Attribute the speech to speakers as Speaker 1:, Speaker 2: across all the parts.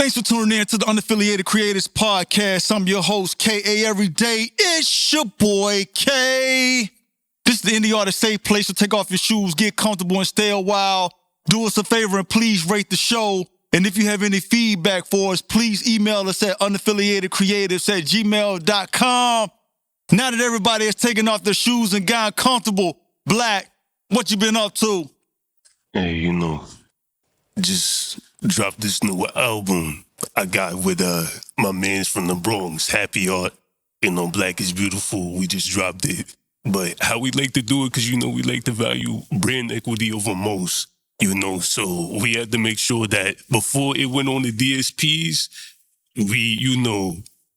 Speaker 1: Thanks for tuning in to the Unaffiliated Creators Podcast. I'm your host, kaeveryday. It's your boy, K. This is the indie artist safe place to take off your shoes, get comfortable, and stay a while. Do us a favor and please rate the show. And if you have any feedback for us, please email us at unaffiliatedcreatives@gmail.com. Now that everybody has taken off their shoes and gotten comfortable, BlaQ, what you been up to?
Speaker 2: Hey, just dropped this new album I got with my mans from the Bronx, Happy Art. BlaQ is Beautiful. We just dropped it. But how we like to do it, because, we like to value brand equity over most, So we had to make sure that before it went on the DSPs, we,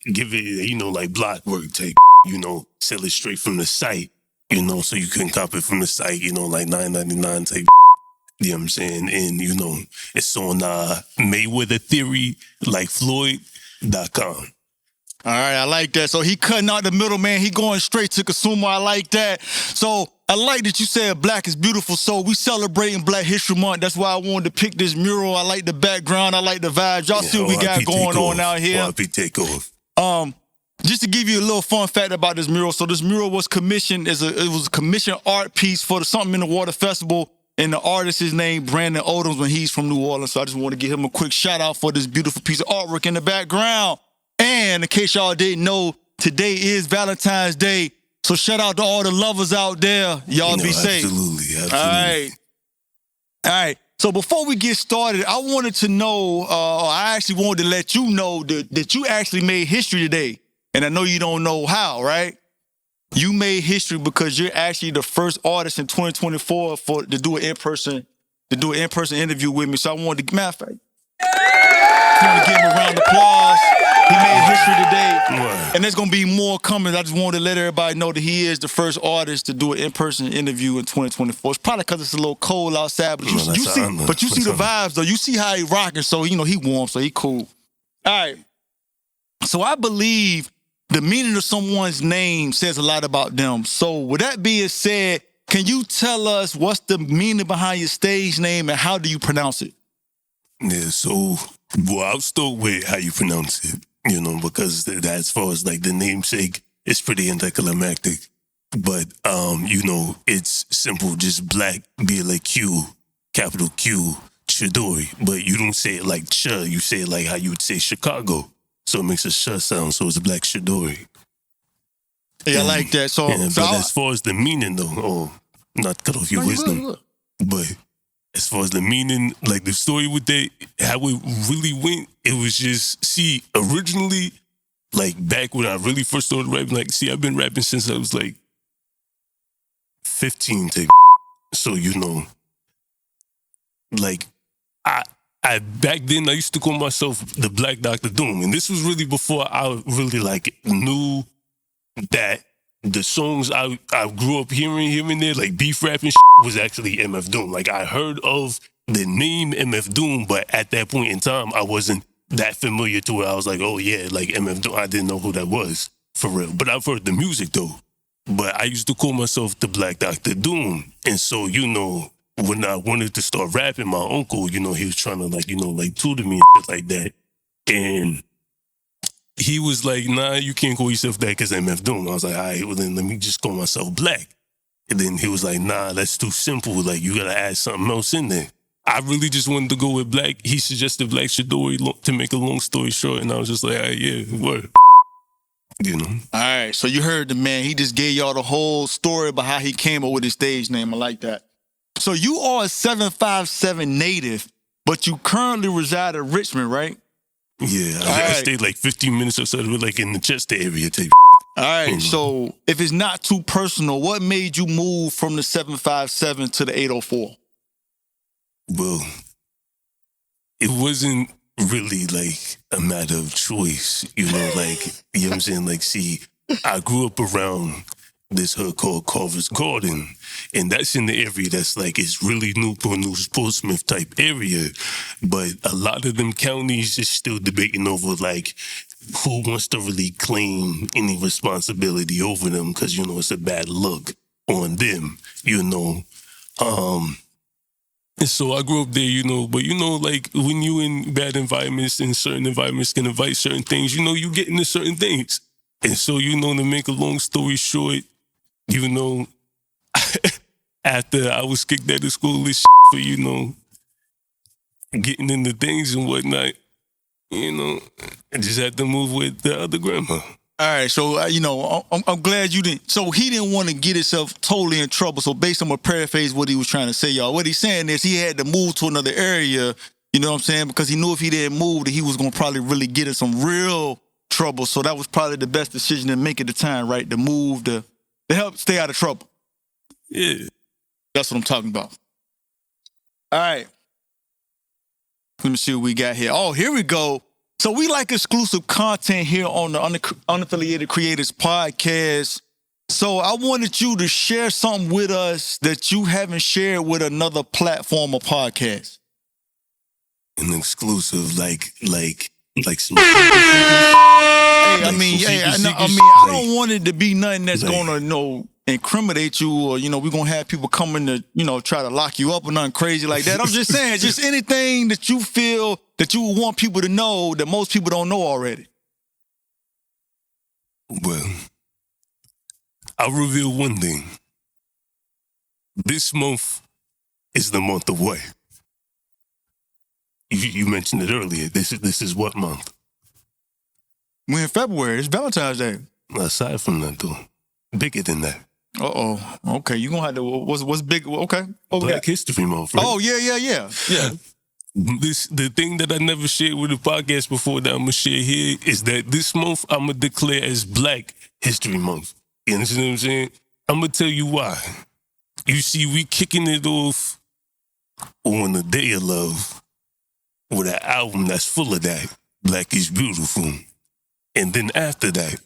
Speaker 2: give it, like block work type, sell it straight from the site, so you can cop it from the site, like $9.99 type. You know what I'm saying? And, it's on Mayweather Theory, like Floyd.com.
Speaker 1: All right, I like that. So he cutting out the middleman. He going straight to consumer. I like that. So I like that you said BlaQ is beautiful. So we celebrating Black History Month. That's why I wanted to pick this mural. I like the background. I like the vibes. Y'all see what we got going on out here.
Speaker 2: Take off.
Speaker 1: Just to give you a little fun fact about this mural. So this mural was commissioned it was a commissioned art piece for the Something in the Water Festival. And the artist is named Brandon Odoms when he's from New Orleans. So I just want to give him a quick shout out for this beautiful piece of artwork in the background. And in case y'all didn't know, today is Valentine's Day. So shout out to all the lovers out there. Y'all be safe.
Speaker 2: Absolutely.
Speaker 1: All right. So before we get started, I wanted to know, I actually wanted to let you know that you actually made history today. And I know you don't know how, right? You made history because you're actually the first artist in 2024 to do an in-person interview with me. So I wanted to, matter of fact, I want to give him a round of applause. He made history today, and there's gonna be more coming. I just wanted to let everybody know that he is the first artist to do an in-person interview in 2024. It's probably because it's a little cold outside, but you see the vibes though. You see how he rocking, so he warm, so he cool. All right. So I believe the meaning of someone's name says a lot about them. So with that being said, can you tell us what's the meaning behind your stage name and how do you pronounce it?
Speaker 2: Yeah, so I'll start with how you pronounce it, because that, as far as like the namesake, it's pretty anticlimactic. But it's simple, just BlaQ, BlaQ, capital Q, Chidori. But you don't say it like Ch, you say it like how you would say Chicago. So it makes a sh sound, so it's BlaQ Chidori.
Speaker 1: Yeah, I like that. So
Speaker 2: as far as the meaning though, not to cut off your wisdom, but as far as the meaning, like the story with that, how it really went, it was just, originally, like back when I really first started rapping, I've been rapping since I was like 15 to so I back then I used to call myself the Black Dr. Doom, and this was really before I really knew that the songs I grew up hearing here and there, like beef rapping was actually MF Doom. Like I heard of the name MF Doom, but at that point in time I wasn't that familiar to it. I was like, oh yeah, like MF Doom. I didn't know who that was for real. But I've heard the music though. But I used to call myself the Black Dr. Doom, and so when I wanted to start rapping, my uncle, he was trying to tutor me and shit like that. And he was like, nah, you can't call yourself that because MF Doom. I was like, all right, well then let me just call myself BlaQ. And then he was like, nah, that's too simple. Like you gotta add something else in there. I really just wanted to go with BlaQ. He suggested BlaQ Chidori to make a long story short. And I was just like, all right, yeah, word. All
Speaker 1: right, so you heard the man. He just gave y'all the whole story about how he came up with his stage name. I like that. So you are a 757 native, but you currently reside in Richmond, right?
Speaker 2: Yeah, I stayed like 15 minutes outside of it, like in the Chester area type.
Speaker 1: All right, so if it's not too personal, what made you move from the 757 to the 804?
Speaker 2: Well, it wasn't really like a matter of choice, what I'm saying? I grew up around this hood called Carver's Garden, and that's in the area that's it's really Newport News, Portsmouth type area, but a lot of them counties is still debating over who wants to really claim any responsibility over them, because it's a bad look on them. And so I grew up there, but like when you in bad environments and certain environments can invite certain things, you get into certain things. And so, to make a long story short, after I was kicked out of school and for, getting into things and whatnot, I just had to move with the other grandma.
Speaker 1: All right, so I'm glad you didn't. So he didn't want to get himself totally in trouble. So based on my paraphrase, what he was trying to say, y'all, what he's saying is he had to move to another area. You know what I'm saying? Because he knew if he didn't move, that he was gonna probably really get in some real trouble. So that was probably the best decision to make at the time, right? To move to help stay out of trouble.
Speaker 2: Yeah,
Speaker 1: that's what I'm talking about. All right, let me see what we got here. Oh, here we go. So we like exclusive content here on the Unaffiliated Creators Podcast. So I wanted you to share something with us that you haven't shared with another platform or podcast.
Speaker 2: An exclusive, like some.
Speaker 1: Hey, I don't want it to be nothing that's gonna incriminate you, or we're gonna have people coming to try to lock you up or nothing crazy like that. I'm just saying, just anything that you feel that you want people to know that most people don't know already.
Speaker 2: Well, I'll reveal one thing. This month is the month of what? You mentioned it earlier. This is what month?
Speaker 1: We're in February. It's Valentine's Day.
Speaker 2: Aside from that, though, bigger than that.
Speaker 1: Okay, you gonna have to. What's big? Okay.
Speaker 2: Black History Month. Right?
Speaker 1: Oh yeah.
Speaker 2: The thing that I never shared with the podcast before that I'm gonna share here is that this month I'm gonna declare as Black History Month. You understand what I'm saying? I'm gonna tell you why. You see, we kicking it off on the Day of Love with an album that's full of that. Black is Beautiful. And then after that,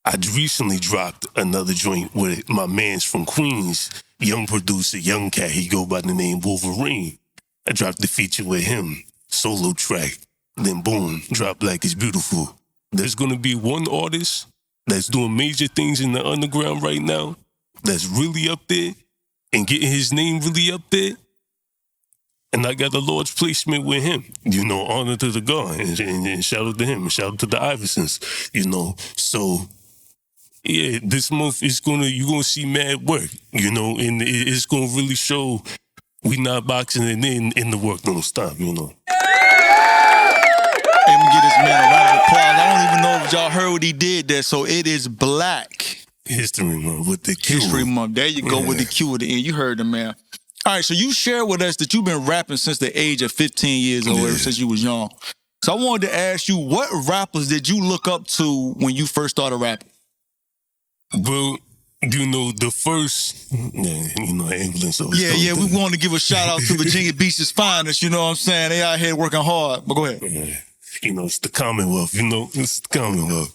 Speaker 2: I recently dropped another joint with my mans from Queens, young producer, young cat. He go by the name Wolverine. I dropped the feature with him, solo track. Then boom, drop Black is Beautiful. There's gonna be one artist that's doing major things in the underground right now that's really up there and getting his name really up there. And I got a large placement with him, honor to the God, and shout out to him, and shout out to the Iversons, So, yeah, this month you're gonna see mad work, and it's gonna really show we not boxing it in the work don't stop, Hey, let me
Speaker 1: give this man a round of applause. I don't even know if y'all heard what he did there. So it is Black
Speaker 2: History Month with the Q.
Speaker 1: History Month. There you go, with the Q at the end. You heard the man. All right, so you shared with us that you've been rapping since the age of 15 years old, ever since you was young. So I wanted to ask you, what rappers did you look up to when you first started rapping?
Speaker 2: Well, the first, ambulance.
Speaker 1: Yeah, we want to give a shout out to Virginia Beach's finest, you know what I'm saying? They out here working hard, but go ahead.
Speaker 2: It's the Commonwealth, it's the Commonwealth.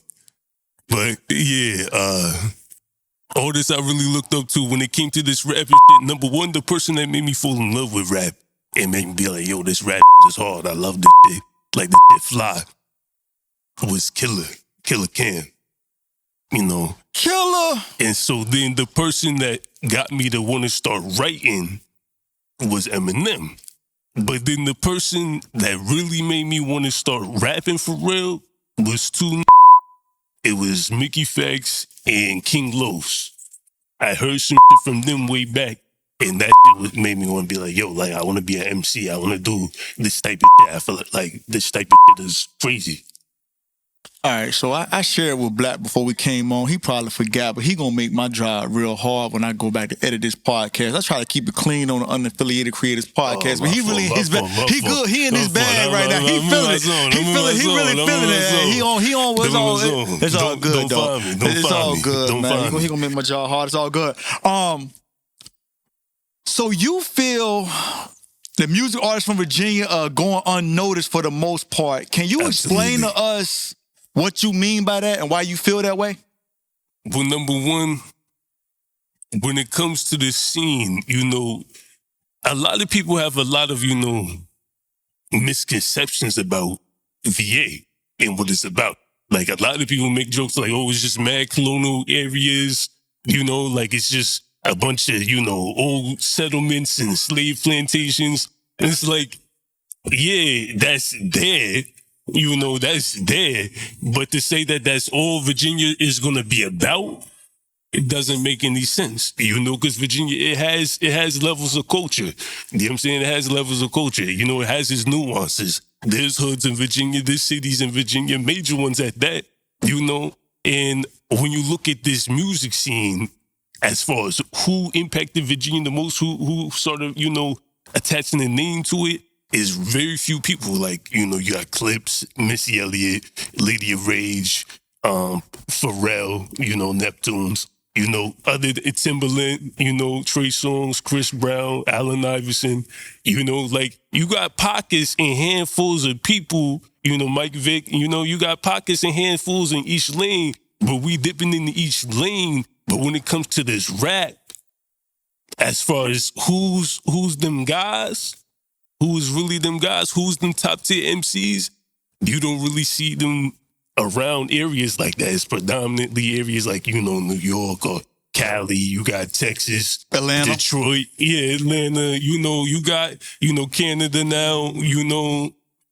Speaker 2: But yeah, all this I really looked up to when it came to this rap shit. Number one, the person that made me fall in love with rap and made me be like, yo, this rap is hard. I love this shit. Like, this shit fly. Was Killer Cam.
Speaker 1: Killer.
Speaker 2: And so then the person that got me to want to start writing was Eminem. But then the person that really made me want to start rapping for real was two. It was Mickey Fax and King Los. I heard some shit from them way back, and that shit made me want to be like, yo, like, I want to be an MC. I want to do this type of shit. I feel like this type of shit is crazy.
Speaker 1: All right, so I shared with Black before we came on. He probably forgot, but he gonna make my job real hard when I go back to edit this podcast. I try to keep it clean on the Unaffiliated Creators Podcast, but he really in his bag. He good. He in his bag right now. He feeling it. He really feeling it. He on. It's all good though. It's all good, man. He gonna make my job hard. It's all good. So you feel the music artists from Virginia are going unnoticed for the most part. Can you explain to us what you mean by that and why you feel that way?
Speaker 2: Well, number one, when it comes to the scene, a lot of people have a lot of, misconceptions about VA and what it's about. Like, a lot of people make jokes like, oh, it's just mad colonial areas, like it's just a bunch of, old settlements and slave plantations. And it's like, yeah, that's there. That's there. But to say that that's all Virginia is going to be about, it doesn't make any sense, because Virginia, it has levels of culture. You know what I'm saying? It has levels of culture. It has its nuances. There's hoods in Virginia, there's cities in Virginia, major ones at that, And when you look at this music scene, as far as who impacted Virginia the most, who sort of, attaching a name to it, is very few people. Like, you got Clips, Missy Elliott, Lady of Rage, Pharrell, Neptunes, other than Timberland, Trey Songz, Chris Brown, Allen Iverson, like you got pockets and handfuls of people, Mike Vick, you got pockets and handfuls in each lane, but we dipping into each lane. But when it comes to this rap, as far as who's them guys, who's really them guys, who's them top tier MCs, you don't really see them around areas like that. It's predominantly areas like, New York or Cali. You got Texas,
Speaker 1: Atlanta,
Speaker 2: Detroit. Yeah, Atlanta. You got, Canada now,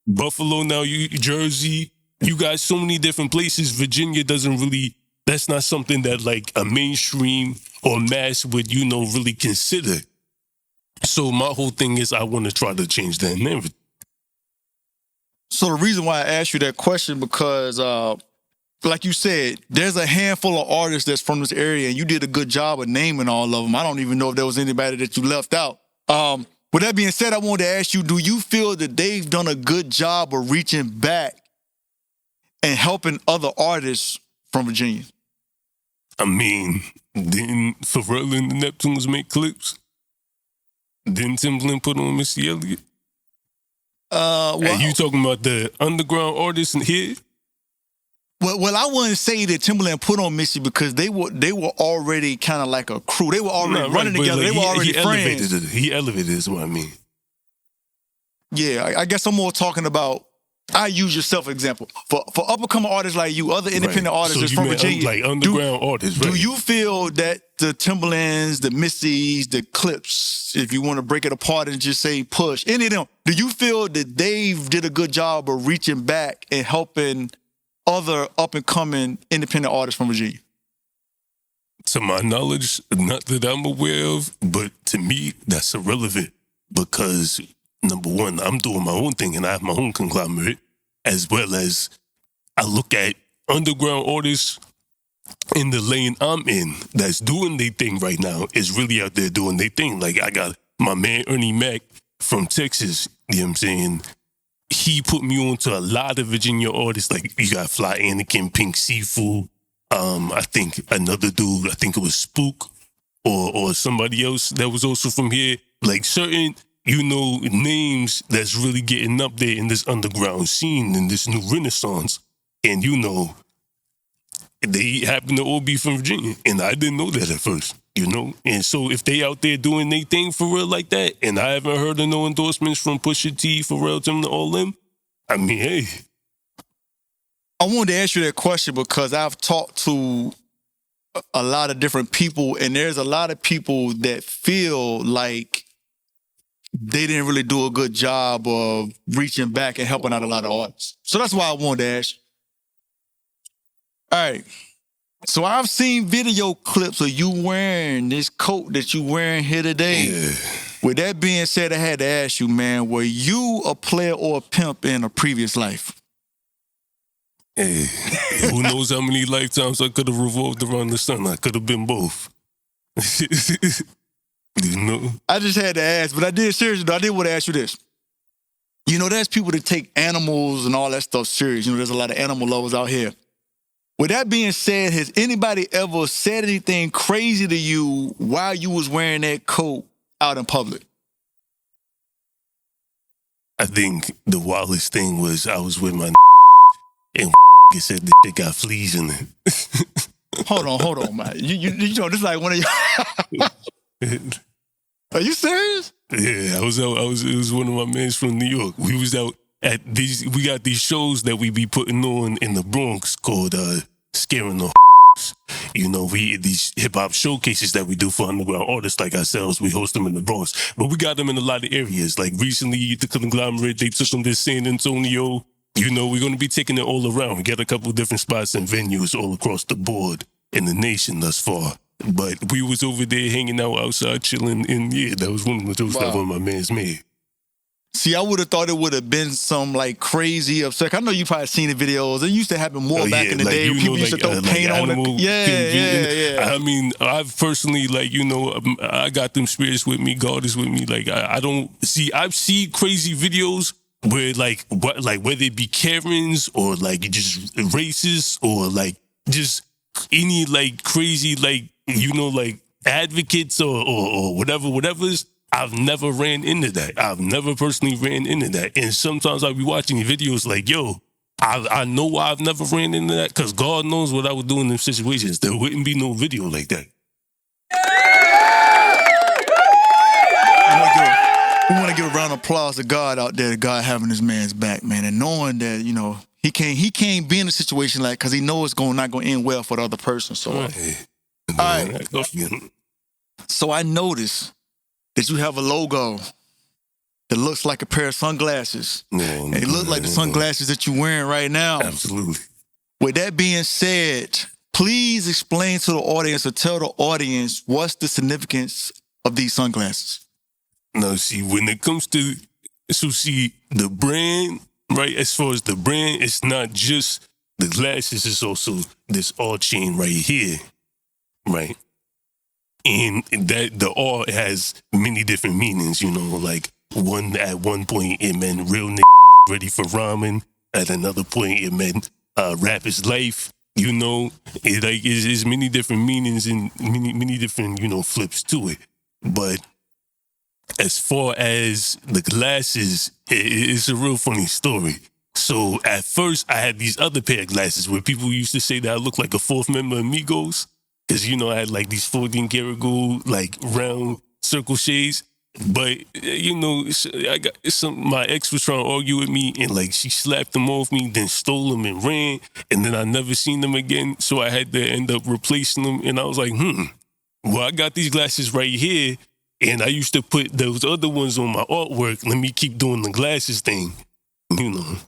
Speaker 2: Buffalo now, Jersey. You got so many different places. Virginia doesn't really, that's not something that like a mainstream or mass would, really consider. So my whole thing is I want to try to change that narrative.
Speaker 1: So the reason why I asked you that question, because like you said, there's a handful of artists that's from this area, and you did a good job of naming all of them. I don't even know if there was anybody that you left out. With that being said, I wanted to ask you, do you feel that they've done a good job of reaching back and helping other artists from Virginia?
Speaker 2: I mean, didn't Pharrell and the Neptunes make clips? Didn't Timberland put on Missy Elliott?
Speaker 1: Well,
Speaker 2: are you talking about the underground artists in here?
Speaker 1: Well, I wouldn't say that Timberland put on Missy because they were already kind of like a crew. They were already running together.
Speaker 2: Like
Speaker 1: they were already friends.
Speaker 2: He elevated is what I mean.
Speaker 1: Yeah, I guess I'm more talking about. I use yourself example for up and coming artists like you, other independent artists that's from Virginia,
Speaker 2: like underground artists. Right?
Speaker 1: Do you feel that the Timberlands, the Missies, the Clips, if you want to break it apart and just say Push, any of them, do you feel that they've did a good job of reaching back and helping other up and coming independent artists from Virginia?
Speaker 2: To my knowledge, not that I'm aware of, but to me, that's irrelevant because number one, I'm doing my own thing and I have my own conglomerate, as well as I look at underground artists in the lane I'm in that's doing their thing right now is really out there doing their thing. Like I got my man Ernie Mac from Texas, you know what I'm saying? He put me on to a lot of Virginia artists. Like you got Fly Anakin, Pink Seafood, I think another dude, I think it was Spook or somebody else that was also from here. Like certain names that's really getting up there in this underground scene, in this new renaissance. And, they happen to all be from Virginia. And I didn't know that at first, And so if they out there doing their thing for real like that, and I haven't heard of no endorsements from Pusha T, Pharrell, Tim, all them, I mean, hey.
Speaker 1: I wanted to ask you that question because I've talked to a lot of different people, and there's a lot of people that feel like they didn't really do a good job of reaching back and helping out a lot of artists. So that's why I wanted to ask you. All right. So I've seen video clips of you wearing this coat that you wearing here today.
Speaker 2: Yeah.
Speaker 1: With that being said, I had to ask you, man, were you a player or a pimp in a previous life?
Speaker 2: Hey, who knows how many lifetimes I could have revolved around the sun. I could have been both. I
Speaker 1: just had to ask, but I did seriously though. I did want to ask you this. There's people that take animals and all that stuff serious. There's a lot of animal lovers out here. With that being said, has anybody ever said anything crazy to you while you was wearing that coat out in public?
Speaker 2: I think the wildest thing was I was with my and said the shit got fleas in it.
Speaker 1: Hold on, man. This is like one of your... Are you serious?
Speaker 2: Yeah, I was out. It was one of my mans from New York. We was out at these. We got these shows that we be putting on in the Bronx called Scaring the. these hip hop showcases that we do for underground artists like ourselves, we host them in the Bronx. But we got them in a lot of areas. Like recently, the Conglomerate, they took them to San Antonio. We're going to be taking it all around. We got a couple of different spots and venues all across the board in the nation thus far. But we was over there hanging out outside, chilling, and yeah, that was one of the jokes that one of my mans made.
Speaker 1: See, I would have thought it would have been some like crazy upset. I know you probably seen the videos. It used to happen more back in the day. People used to throw paint on it. Yeah.
Speaker 2: I mean, I've personally, I got them spirits with me. God is with me. Like, I don't see. I've seen crazy videos where, whether it be Karens or like just racist or like just any like crazy advocates or whatever's. I've never ran into that. I've never personally ran into that. And sometimes I'll be watching videos like, yo, I know why I've never ran into that, because God knows what I would do in them situations. There wouldn't be no video like that.
Speaker 1: We want to give a round of applause to God out there, to God having his man's back, man, and knowing that, he can't be in a situation like, because he knows it's not going to end well for the other person. So, all right. So I noticed that you have a logo that looks like a pair of sunglasses. And it looks like the sunglasses that you're wearing right now.
Speaker 2: Absolutely.
Speaker 1: With that being said, please explain to the audience or tell the audience what's the significance of these sunglasses.
Speaker 2: Now, see, when it comes to, the brand, right, as far as the brand, it's not just the glasses, it's also this all chain right here, right? And that the R has many different meanings, like at one point it meant real nigga ready for ramen. At another point it meant rap is life, It's many different meanings and many different, flips to it. But as far as the glasses, it's a real funny story. So at first I had these other pair of glasses where people used to say that I look like a fourth member of Migos. Because, I had like these 14 karat gold, like round circle shades. But, I got my ex was trying to argue with me, and like she slapped them off me, then stole them and ran. And then I never seen them again. So I had to end up replacing them. And I was like, well, I got these glasses right here. And I used to put those other ones on my artwork. Let me keep doing the glasses thing, And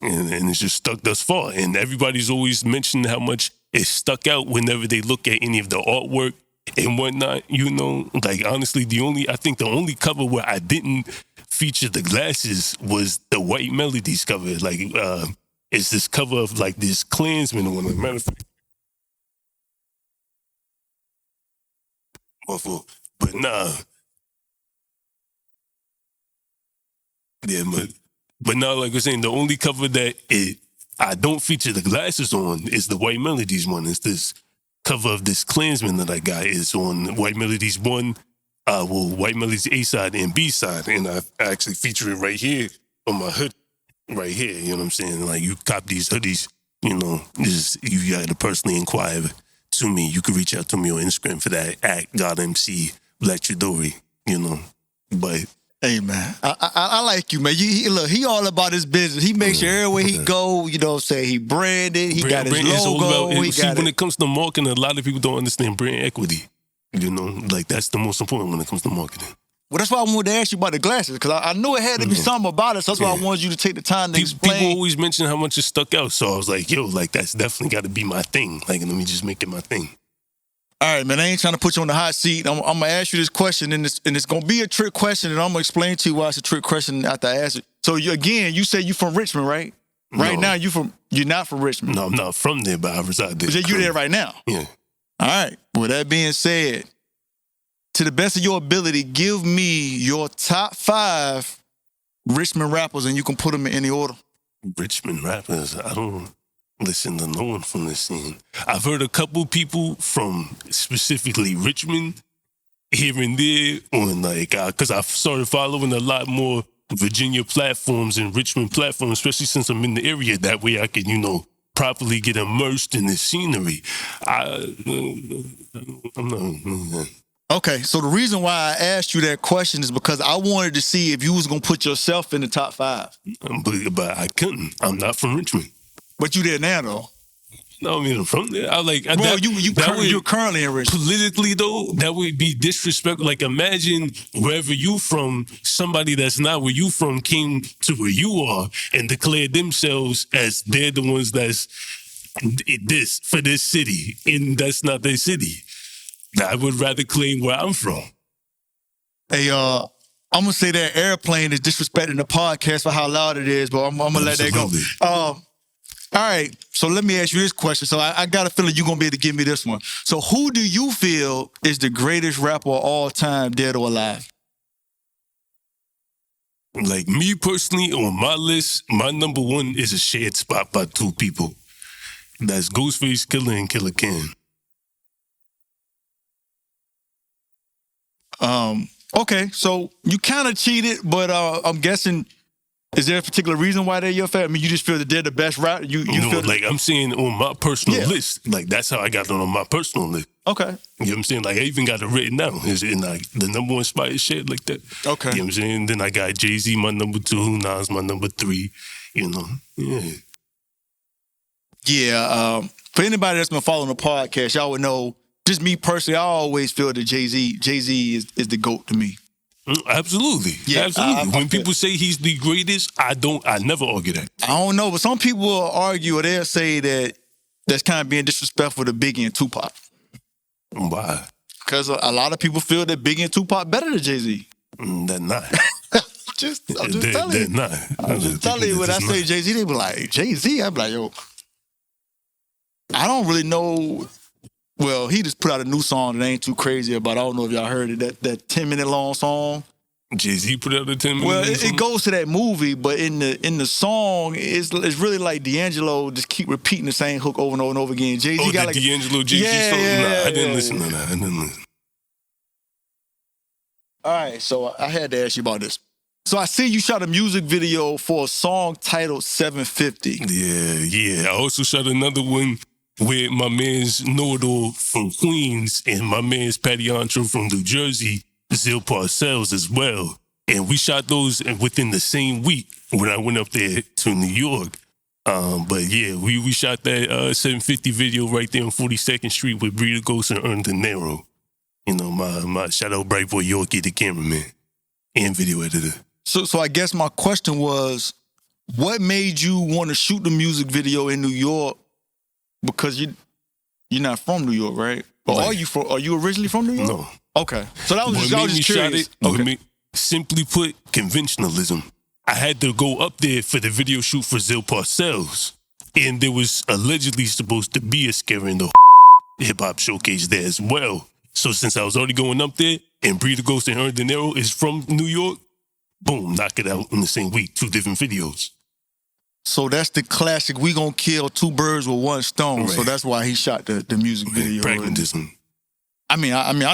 Speaker 2: it's just stuck thus far. And everybody's always mentioned how much it stuck out whenever they look at any of the artwork and whatnot, Like, honestly, the only cover where I didn't feature the glasses was the White Melodies cover. Like, it's this cover of, like, this Klansman one. As a matter of fact. But nah. Yeah, but now, like I was saying, the only cover that I don't feature the glasses on is the White Melodies one. It's this cover of this Klansman that I got. It's on White Melodies 1, White Melodies A-side and B-side. And I actually feature it right here on my hood, right here. You know what I'm saying? Like, you cop these hoodies, you got to personally inquire to me. You can reach out to me on Instagram for that, at GodMC, Black Chidori, But
Speaker 1: hey, man, I like you, man. He all about his business. He makes sure everywhere he go, he branded, he got his logo.
Speaker 2: When it comes to marketing, a lot of people don't understand brand equity. Like, that's the most important when it comes to marketing.
Speaker 1: Well, that's why I wanted to ask you about the glasses, because I knew it had to be something about it, so that's why I wanted you to take the time to explain.
Speaker 2: People always mention how much it stuck out, so I was like, yo, like, that's definitely got to be my thing. Like, let me just make it my thing.
Speaker 1: All right, man, I ain't trying to put you on the hot seat. I'm going to ask you this question, and it's going to be a trick question, and I'm going to explain to you why it's a trick question after I ask it. So, you say you from Richmond, right?
Speaker 2: No.
Speaker 1: Right now, you're not from Richmond.
Speaker 2: No, I'm not from there, but I reside there.
Speaker 1: You're there right now?
Speaker 2: Yeah.
Speaker 1: All right. With that being said, to the best of your ability, give me your top 5 Richmond rappers, and you can put them in any order.
Speaker 2: Richmond rappers? I don't listen to no one from this scene. I've heard a couple people from specifically Richmond here and there on, like, because I've started following a lot more Virginia platforms and Richmond platforms, especially since I'm in the area. That way I can, properly get immersed in the scenery. I'm not.
Speaker 1: Okay, so the reason why I asked you that question is because I wanted to see if you was going to put yourself in the top 5.
Speaker 2: But I couldn't. I'm not from Richmond.
Speaker 1: But you there now, though.
Speaker 2: No, I mean, I'm from there. I like
Speaker 1: Well,
Speaker 2: that,
Speaker 1: you're currently in Richmond.
Speaker 2: politically though, that would be disrespectful. Like imagine wherever you from, somebody that's not where you from came to where you are and declared themselves as they're the ones that's this for this city, and that's not their city. I would rather claim where I'm from.
Speaker 1: Hey, I'm gonna say that airplane is disrespecting the podcast for how loud it is, but I'm gonna let that go. All right, so let me ask you this question. So I got a feeling you're gonna be able to give me this one. So who do you feel is the greatest rapper of all time, dead or alive?
Speaker 2: Like me personally, on my list, my number one is a shared spot by two people. That's Ghostface Killer and Killer Ken.
Speaker 1: Okay, so you kind of cheated, but I'm guessing, is there a particular reason why they're your favorite? I mean, you just feel that they're the best rapper? You
Speaker 2: No,
Speaker 1: feel
Speaker 2: like I'm saying on my personal
Speaker 1: Yeah.
Speaker 2: list. Like that's how I got on my personal list.
Speaker 1: Okay.
Speaker 2: You know what I'm saying? Like I even got it written down. It's in like the number one spot is shit like that.
Speaker 1: Okay.
Speaker 2: You know what I'm saying? Then I got Jay-Z my number 2, Nas my number 3. You know, yeah.
Speaker 1: Yeah, for anybody that's been following the podcast, y'all would know, just me personally, I always feel that Jay-Z is the GOAT to me.
Speaker 2: Absolutely.
Speaker 1: Yeah,
Speaker 2: Absolutely.
Speaker 1: I
Speaker 2: When people say he's the greatest, I never argue that.
Speaker 1: I don't know, but some people will argue or they'll say that that's kind of being disrespectful to Biggie and Tupac.
Speaker 2: Why?
Speaker 1: Because a lot of people feel that Biggie and Tupac better than Jay-Z.
Speaker 2: They're not.
Speaker 1: I'm just telling
Speaker 2: They're
Speaker 1: you.
Speaker 2: not.
Speaker 1: I'm just telling you, when I say Jay-Z, they be like, Jay-Z? I'm like, yo, I don't really know. Well, he just put out a new song that ain't too crazy about. I don't know if y'all heard it, that 10-minute long song.
Speaker 2: Jay-Z put out a 10-minute
Speaker 1: Well,
Speaker 2: song?
Speaker 1: it goes to that movie, but in the song, it's really like D'Angelo just keep repeating the same hook over and over and over again. Jay-Z
Speaker 2: Oh,
Speaker 1: got
Speaker 2: the
Speaker 1: like
Speaker 2: D'Angelo Jay-Z song? Nah, I didn't listen to that. I didn't listen.
Speaker 1: All right, so I had to ask you about this. So I see you shot a music video for a song titled 750.
Speaker 2: Yeah. I also shot another one with my man's Nordal from Queens and my man's Patty Antro from New Jersey, Zil Parcells as well. And we shot those within the same week when I went up there to New York. But yeah, we shot that 750 video right there on 42nd Street with Breeder Ghost and Earn De Niro. You know, my shout out Bright Boy Yorkie, the cameraman and video editor.
Speaker 1: So I guess my question was, what made you want to shoot the music video in New York? Because you're not from New York, right? Or
Speaker 2: Right.
Speaker 1: are you originally from New York?
Speaker 2: No.
Speaker 1: Okay. So that was
Speaker 2: What
Speaker 1: just, I
Speaker 2: made
Speaker 1: was
Speaker 2: me
Speaker 1: just
Speaker 2: shot
Speaker 1: curious.
Speaker 2: it,
Speaker 1: Okay.
Speaker 2: simply put, conventionalism. I had to go up there for the video shoot for Zil Parcells. And there was allegedly supposed to be a Scare in the hip-hop showcase there as well. So since I was already going up there, and Breeder Ghost and Earn De Niro is from New York, boom, knock it out in the same week, 2 different videos.
Speaker 1: So that's the classic, we gonna kill 2 birds with 1 stone.
Speaker 2: Right.
Speaker 1: So that's why he shot the music video.
Speaker 2: Pragmatism.
Speaker 1: I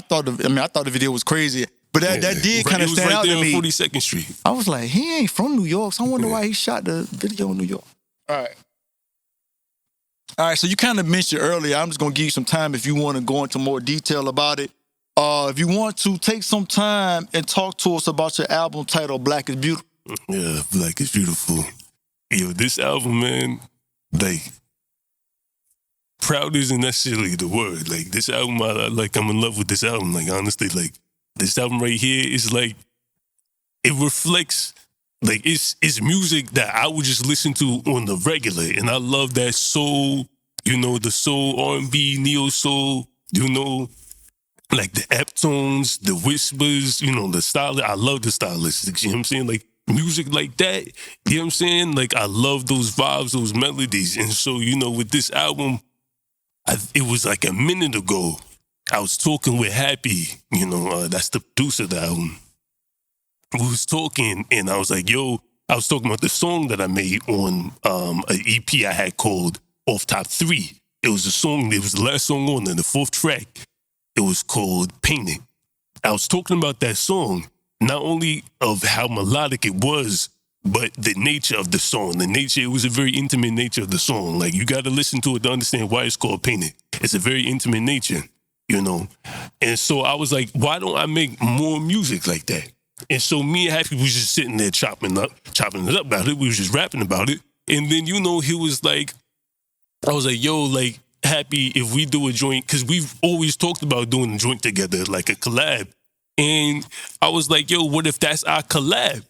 Speaker 1: thought the video was crazy. But that did kind of stand
Speaker 2: right
Speaker 1: out
Speaker 2: there
Speaker 1: to
Speaker 2: on
Speaker 1: me.
Speaker 2: 42nd Street.
Speaker 1: I was like, he ain't from New York, so I wonder why he shot the video in New York. All right, so you kind of mentioned earlier, I'm just going to give you some time if you want to go into more detail about it. If you want to, take some time and talk to us about your album titled BlaQ is Beautiful.
Speaker 2: Yeah, Black is Beautiful. Yo, this album, man, like, proud isn't necessarily the word. Like, this album, I'm in love with this album. Like, honestly, like, this album right here is like, it reflects, like, it's music that I would just listen to on the regular. And I love that soul, you know, the soul, R&B, neo-soul, you know, like the ep tones, the whispers, you know, the style. I love the stylistics, you know what I'm saying? Like, music like that, you know what I'm saying? Like, I love those vibes, those melodies. And so, you know, with this album, it was like a minute ago, I was talking with Happy, you know, that's the producer of the album. We was talking, and I was like, yo, I was talking about the song that I made on an EP I had called Off Top 3. It was the last song on there, the 4th track. It was called Painted. I was talking about that song, not only of how melodic it was, but the nature of the song. It was a very intimate nature of the song. Like, you got to listen to it to understand why it's called Painted. It's a very intimate nature, you know? And so I was like, why don't I make more music like that? And so me and Happy was just sitting there chopping it up about it. We was just rapping about it. And then, you know, he was like, I was like, yo, like, happy if we do a joint, because we've always talked about doing a joint together, like a collab. And I was like, yo, what if that's our collab?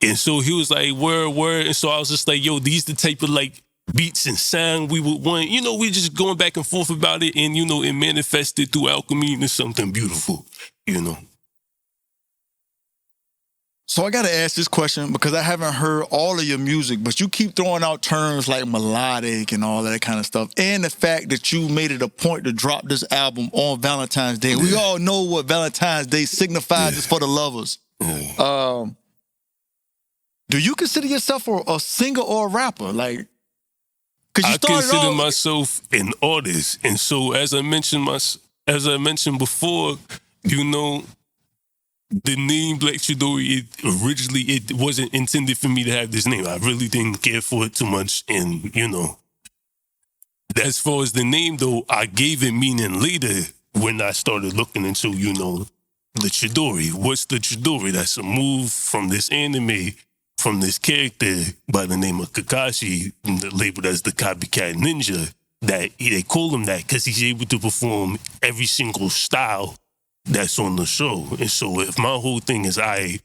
Speaker 2: And so he was like, word, word. And so I was just like, yo, these the type of like beats and sound we would want. You know, we just going back and forth about it. And, you know, it manifested through alchemy into something beautiful, you know.
Speaker 1: So I got to ask this question because I haven't heard all of your music, but you keep throwing out terms like melodic and all that kind of stuff. And the fact that you made it a point to drop this album on Valentine's Day. We all know what Valentine's Day signifies is for the lovers. Do you consider yourself a singer or a rapper? Like, because you started
Speaker 2: consider myself an artist. And so as I mentioned before, you know, the name Black Chidori, originally it wasn't intended for me to have this name. I really didn't care for it too much. And, you know, as far as the name, though, I gave it meaning later when I started looking into, you know, the Chidori. What's the Chidori? That's a move from this anime, from this character by the name of Kakashi, labeled as the copycat ninja, that they call him that because he's able to perform every single style that's on the show. And so if my whole thing is my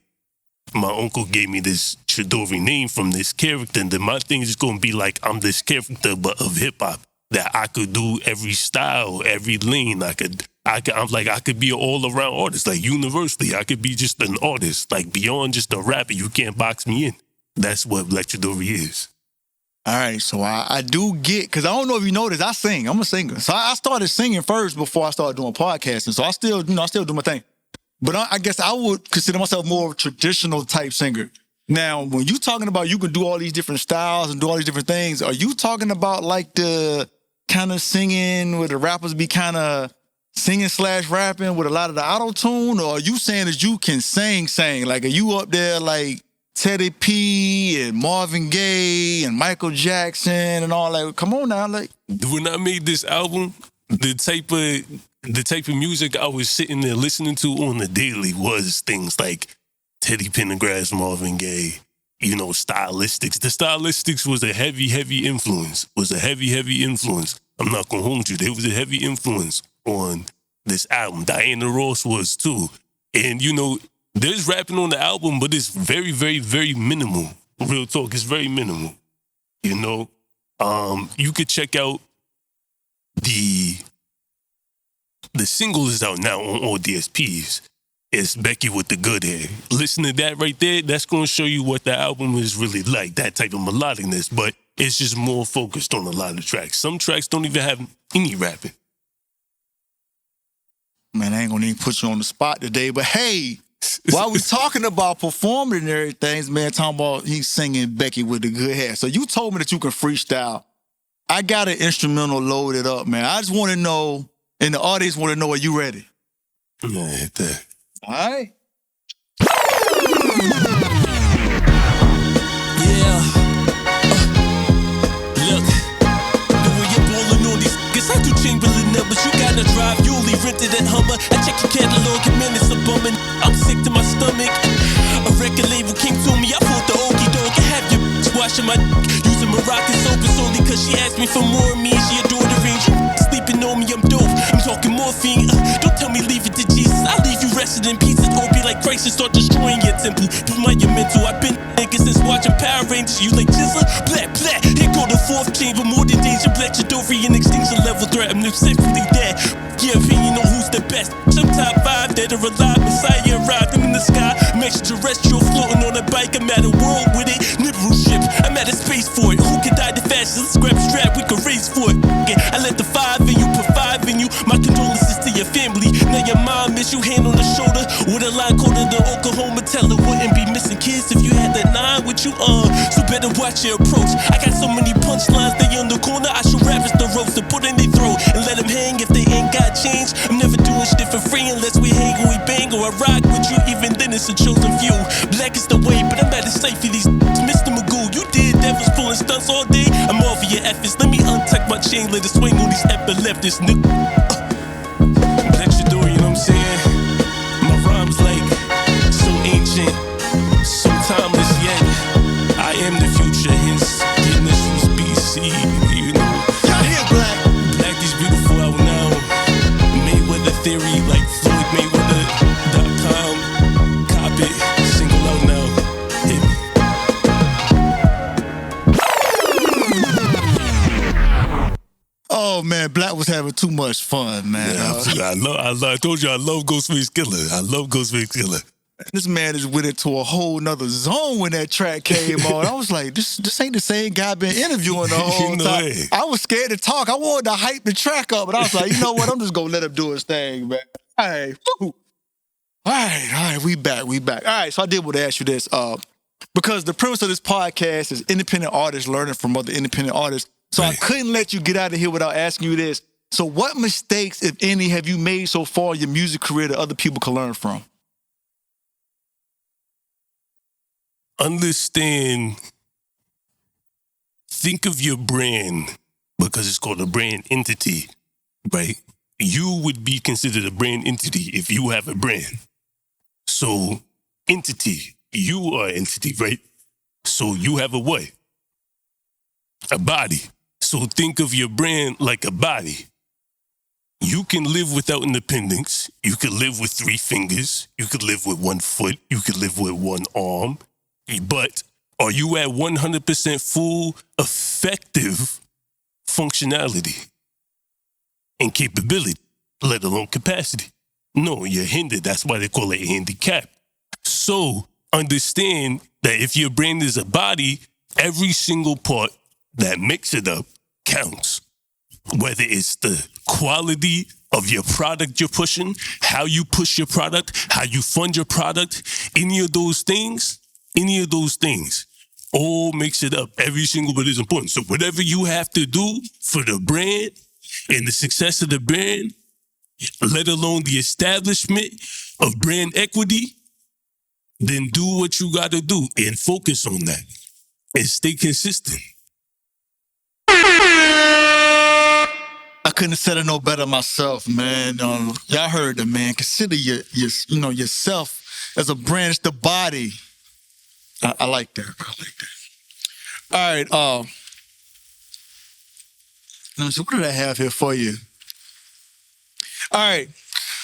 Speaker 2: uncle gave me this Chidori name from this character, then my thing is going to be like I'm this character but of hip hop, that I could do every style, every lane. I could be an all around artist, like universally. I could be just an artist, like beyond just a rapper. You can't box me in. That's what Black Chidori is.
Speaker 1: All right, so I do get, because I don't know if you noticed, I sing. I'm a singer. So I started singing first before I started doing podcasting. So I still do my thing. But I guess I would consider myself more of a traditional type singer. Now, when you talking about you can do all these different styles and do all these different things, are you talking about like the kind of singing where the rappers be kind of singing / rapping with a lot of the auto-tune? Or are you saying that you can sing? Like, are you up there like Teddy P and Marvin Gaye and Michael Jackson and all that? Come on now, like.
Speaker 2: When I made this album, the type of music I was sitting there listening to on the daily was things like Teddy Pendergrass, Marvin Gaye, you know, stylistics. The stylistics was a heavy influence. I'm not gonna hold you. There was a heavy influence on this album. Diana Ross was too. And, you know, there's rapping on the album, but it's very, very, very minimal. Real talk, it's very minimal. You know, you could check out the single is out now on all DSPs. It's Becky with the Good Hair. Listen to that right there. That's going to show you what the album is really like, that type of melodicness. But it's just more focused on a lot of tracks. Some tracks don't even have any rapping.
Speaker 1: Man, I ain't going to even put you on the spot today, but hey, while we talking about performing and everything, man, talking about he's singing Becky with the Good Hair. So you told me that you can freestyle. I got an instrumental loaded up, man. I just want to know, and the audience want to know, are you ready?
Speaker 2: Yeah, hit that.
Speaker 1: All right.
Speaker 3: Yeah. Look, the way you're balling on these niggas, I do Chamberlain numbers. You gotta drive, you only rented that Hummer. I check your catalog, and man, it's a bummin'. I'm sick to my stomach. A record label came to me, I pulled the okie dog. I have your bitch washing my using Moroccan soap. It's only cause she asked me for more of me. She adored the range. Sleeping on me, I'm dope. I'm talking morphine. Don't tell me leave it to Jesus. I'll leave you resting in pieces or be like Christ and start destroying your temple. Do my mental. I've been niggas since watching Power Rangers. You like Jizzle? Black. Here go the fourth chamber. More than danger. Black Chidori and extinction level threat. I'm sexually dead. Your opinion on who's the best. Some top 5 dead or alive. Messiah arrived. I'm in the sky. I'm extraterrestrial floating on a bike. I'm at a world with it. Nibiru ship. I'm at a space for it. Who can die the fastest? Let's grab a strap. We can race for it. I let the 5 in you put 5 in you. My condolences to your family. Now your mom miss you, hand on the shoulder. With a line coded to Oklahoma. Tell her wouldn't be missing kids if you had that 9 with you. So better watch your approach. I got so many punchlines. They on the corner. I should rappers the ropes to put in their throat and let them hang if they ain't got change. I'm never doing shit for free unless we hang or we bang or I rock with you. Even then it's a chosen few. Black is the way, but I'm at it safe for these Mr. Magoo. You did devils pulling stunts all day. I'm all for your efforts. Let me untuck my chain, let it swing on these epileptics. Black Chidori, you know what I'm saying? My rhymes like so ancient, so timeless yet. I am the future, hence the initials BC, you know.
Speaker 1: Y'all hear Man, BlaQ was having too much fun, man.
Speaker 2: Yeah, I told you I love Ghostface Killer. I love Ghostface Killer.
Speaker 1: This man just went into a whole nother zone when that track came on. I was like, this ain't the same guy been interviewing the whole time.
Speaker 2: Way.
Speaker 1: I was scared to talk. I wanted to hype the track up, but I was like, you know what? I'm just gonna let him do his thing, man. All right, woo. All right, we back. All right, so I did want to ask you this, because the premise of this podcast is independent artists learning from other independent artists. So
Speaker 2: Right.
Speaker 1: I couldn't let you get out of here without asking you this. So what mistakes, if any, have you made so far in your music career that other people can learn from?
Speaker 2: Understand, think of your brand, because it's called a brand entity, right? You would be considered a brand entity if you have a brand. So, entity, you are entity, right? So you have a what? A body. So think of your brand like a body. You can live without independence. You could live with 3 fingers. You could live with 1 foot. You could live with 1 arm. But are you at 100% full, effective functionality and capability, let alone capacity? No, you're hindered. That's why they call it a handicap. So understand that if your brain is a body, every single part that makes it up counts. Whether it's the quality of your product you're pushing, how you push your product, how you fund your product, any of those things all makes it up. Every single bit is important. So whatever you have to do for the brand and the success of the brand, let alone the establishment of brand equity, then do what you got to do and focus on that and stay consistent.
Speaker 1: I couldn't have said it no better myself, man. Y'all heard it, man. Consider yourself as a brand. It's the body. I like that. All right. Let me see. What did I have here for you? All right.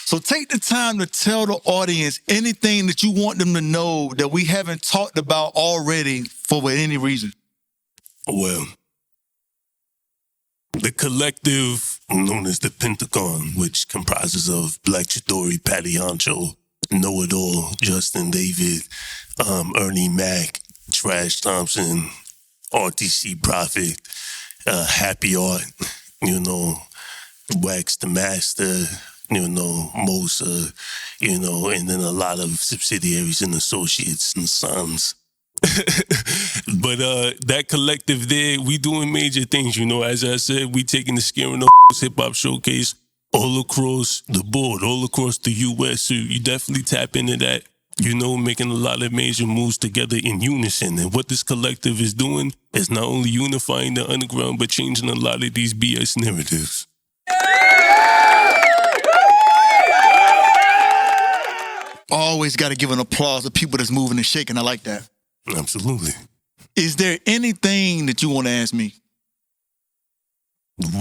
Speaker 1: So take the time to tell the audience anything that you want them to know that we haven't talked about already for any reason.
Speaker 2: Well, the collective known as the Pentagon, which comprises of BlaQ, Chidori, Patty Honcho, Know It All, Justin David, Ernie Mac, Trash Thompson, RTC Prophet, Happy Art, Wax the Master, Mosa, and then a lot of subsidiaries and associates and sons. But that collective there, we doing major things, as I said, we taking the Scaring Hip Hop Showcase all across the board, all across the U.S. So you definitely tap into that, making a lot of major moves together in unison. And what this collective is doing is not only unifying the underground, but changing a lot of these BS narratives.
Speaker 1: Always got to give an applause to people that's moving and shaking. I like that.
Speaker 2: Absolutely.
Speaker 1: Is there anything that you want to ask me?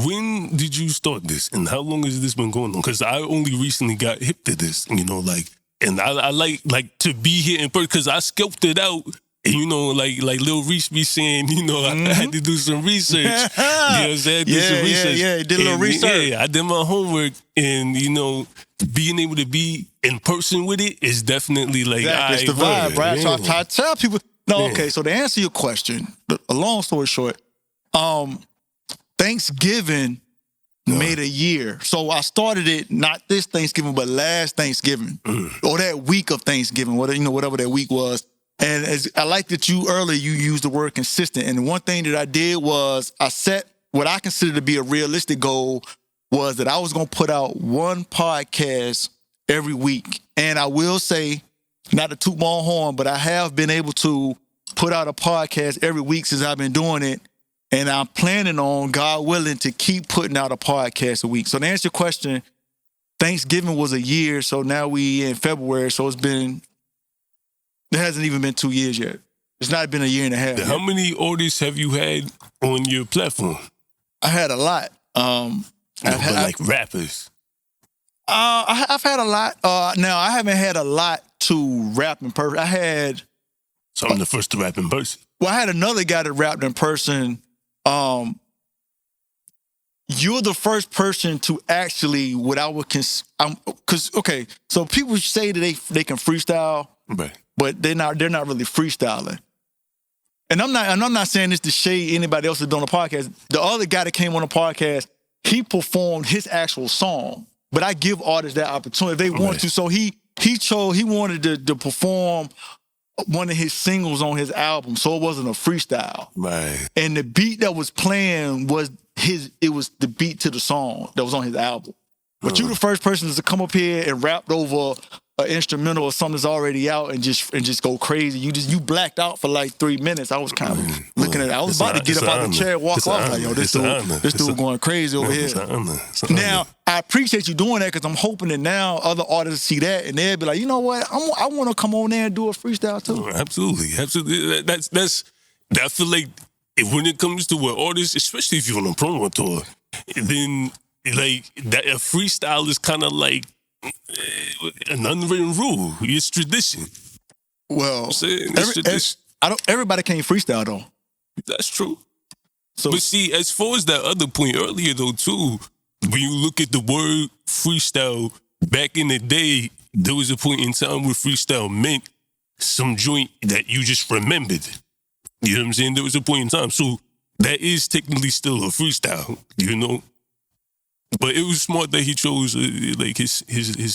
Speaker 2: When did you start this, and how long has this been going on? Because I only recently got hip to this, and I like to be here in person because I scoped it out. And, like Lil Reese be saying, I had to do some research. You know what I'm saying?
Speaker 1: Did a little research.
Speaker 2: Yeah, I did my homework, and, being able to be in person with it is definitely like,
Speaker 1: exactly. It's the vibe, right?
Speaker 2: Yeah.
Speaker 1: So I tell people, okay, so to answer your question, a long story short, Thanksgiving made a year. So I started it not this Thanksgiving, but last Thanksgiving, or that week of Thanksgiving, whatever that week was. And as I like that you earlier, you used the word consistent. And one thing that I did was I set what I consider to be a realistic goal was that I was going to put out 1 podcast every week. And I will say, not to toot my own horn, but I have been able to put out a podcast every week since I've been doing it. And I'm planning on, God willing, to keep putting out a podcast a week. So to answer your question, Thanksgiving was a year. So now we in February. So it hasn't even been 2 years yet. It's not been a year and a half.
Speaker 2: How many artists have you had on your platform?
Speaker 1: I had a lot.
Speaker 2: Like rappers.
Speaker 1: I've had a lot. Now, I haven't had a lot to rap in person.
Speaker 2: So I'm the first to rap in person.
Speaker 1: Well, I had another guy that rapped in person you're the first person to actually, what I would because okay, so people say that they can freestyle,
Speaker 2: Right.
Speaker 1: but they're not really freestyling. And I'm not saying this to shade anybody else that's on the podcast. The other guy that came on the podcast, he performed his actual song. But I give artists that opportunity if they want to. So he wanted to perform one of his singles on his album, so it wasn't a freestyle.
Speaker 2: Right.
Speaker 1: And the beat that was playing was the beat to the song that was on his album. But you the first person to come up here and rap over an instrumental or something that's already out and just go crazy. You blacked out for like 3 minutes. I was kind of looking at it. I was about to get up out of the chair and walk off. Like, yo, this dude going crazy over here. Now, I appreciate you doing that because I'm hoping that now other artists see that and they'll be like, you know what? I want to come on there and do a freestyle too.
Speaker 2: Absolutely. That's I feel like when it comes to an artist, especially if you're on a promo tour, then like that a freestyle is kind of like an unwritten rule. It's tradition.
Speaker 1: Well,
Speaker 2: it's tradition.
Speaker 1: Everybody can't freestyle though.
Speaker 2: That's true.
Speaker 1: So,
Speaker 2: but see, as far as that other point earlier though too, when you look at the word freestyle, back in the day, there was a point in time where freestyle meant some joint that you just remembered. You know what I'm saying? There was a point in time. So that is technically still a freestyle, you know? But it was smart that he chose like his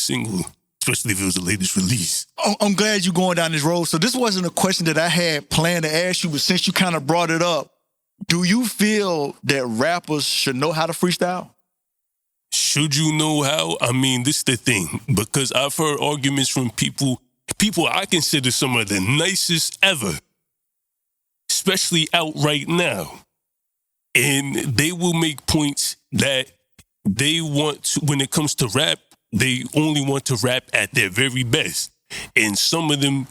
Speaker 2: single, especially if it was the latest release.
Speaker 1: I'm glad you're going down this road. So this wasn't a question that I had planned to ask you, but since you kind of brought it up, do you feel that rappers should know how to freestyle?
Speaker 2: Should you know how? I mean, this is the thing, because I've heard arguments from people I consider some of the nicest ever, especially out right now. And they will make points that they want to, when it comes to rap, they only want to rap at their very best. And some of them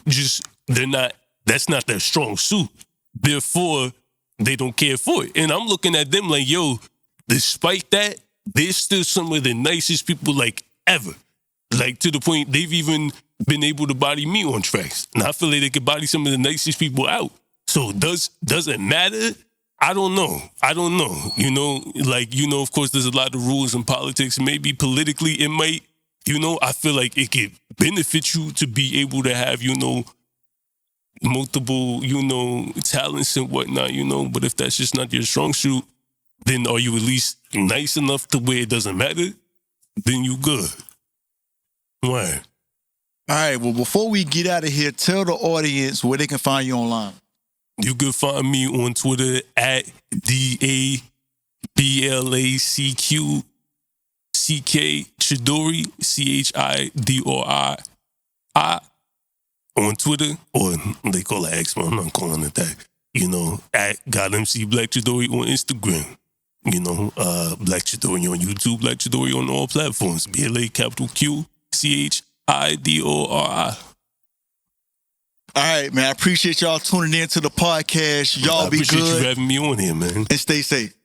Speaker 2: that's not their strong suit. Therefore, they don't care for it. And I'm looking at them like, yo, despite that, they're still some of the nicest people like ever. Like to the point they've even been able to body me on tracks. And I feel like they could body some of the nicest people out. So does it matter? I don't know. You know, like, you know, of course, there's a lot of rules in politics. Maybe politically it might, you know, I feel like it could benefit you to be able to have, you know, multiple, you know, talents and whatnot, you know. But if that's just not your strong suit, then are you at least nice enough to where it doesn't matter? Then you good. Right.
Speaker 1: All right, well, before we get out of here, tell the audience where they can find you online.
Speaker 2: You can find me on Twitter at DABLACQCK Chidori CHIDORI on Twitter, or they call it X, but I'm not calling it that. You know, at GodMC Black Chidori on Instagram. You know, Black Chidori on YouTube, Black Chidori on all platforms. BLAQCHIDORI.
Speaker 1: All right, man. I appreciate y'all tuning in to the podcast. Y'all be good.
Speaker 2: I appreciate you having me on here, man.
Speaker 1: And stay safe.